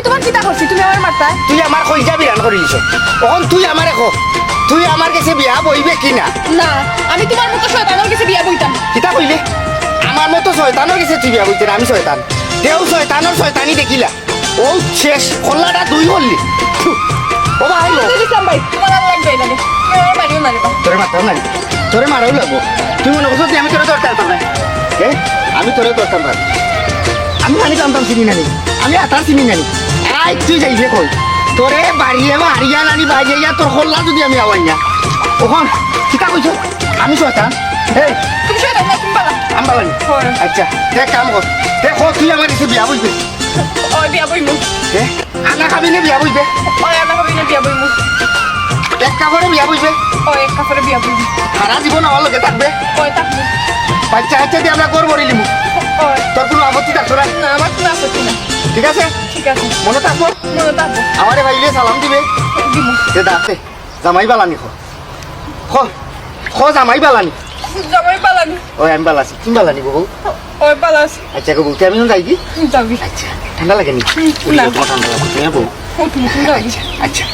তোমার চিন্তা করছি তুমি আমার মারতা তুই আমার কইজা বিরান করে দিছ তখন তুই আমারে কো তুই আমার কাছে বিয়া বইবে কিনা না আমি তোমার মতো শয়তানের কাছে বিয়া বইতাম কিতা কইলে আমার মতো শয়তানের কাছে তুই বিয়া বইতে না, আমি শয়তান দেও শয়তানের শয়তানি দেখিলা ও শেষ খোল্লাটা দুই হল্লি ও ভাই লো ইসলাম ভাই তোমার আর লাগবে না তুমি আমার মারিও না রে বাবা। তোরে মারতাম না তোরে মারাও লাগবো তুই মনে করছো আমি তোরে দরকার পারতাম না আমি তোরে দরকার পার আমি জানি জানতাম চিনি নানি আমি আতার চিনি নানি আই তুই যাইবে কই তোরে বাড়িয়ে হারিয়া নানি বাজিয়া তোর খোল্লা যদি আমি আওয়াই না ওখান কিতা কইছো আমি শয়তান এই তুমি শয়তান না তুমি বালা আমবালানি হয়। আচ্ছা দেখ কাম কর দেখো তুই আমার কাছে বিয়া বুঝবে ওই বিয়া বইমু আনা খাবি না বিয়া বুঝবে ওই আমার হবে না বিয়া বইমু এক কাপড়ে বিয়া বুঝবে ওই এক কাপড়ে বিয়া বইমু সারা জীবন আমার লগে থাকবে ওই থাকবো বাচ্চা বাচ্চা দিয়ে আমরা গড় বড়ি লিমু ওই তোর কোনো আপত্তি থাকতো না না আমার কোনো আপত্তি না ঠিক আছে ঠিক আছে মনে থাকবো মনে থাকবো আমারে ভাইলে সালাম দিবে দিমু যে দাঁতে জামাই বালানি খো জামাই বালানি জামাই পালানি ওই আমি বালাছি তুমি বালানি বহু ওই পালাস আচ্ছা গো বলতে আমি যাই কি যাবি আচ্ছা ঠান্ডা লাগে নি না। তোমার ঠান্ডা লাগে তুমি বউ ও তুমি যাবি আচ্ছা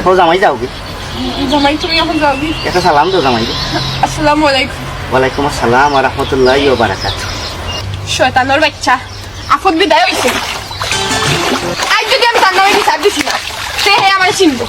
খো জামাই যাও কি জামাই তুমি এখন যাবি একটা সালাম দাও জামাই আসসালামু আলাইকুম ওয়ালাইকুম আসসালাম ওয়া রাহমাতুল্লাহি ওয়া বারাকাতুহু শয়তানের বাচ্চা আফত বিদায় হইছে আজ যদি আমি তার নামে বিচার দিছি না সে হে আমার চিনবো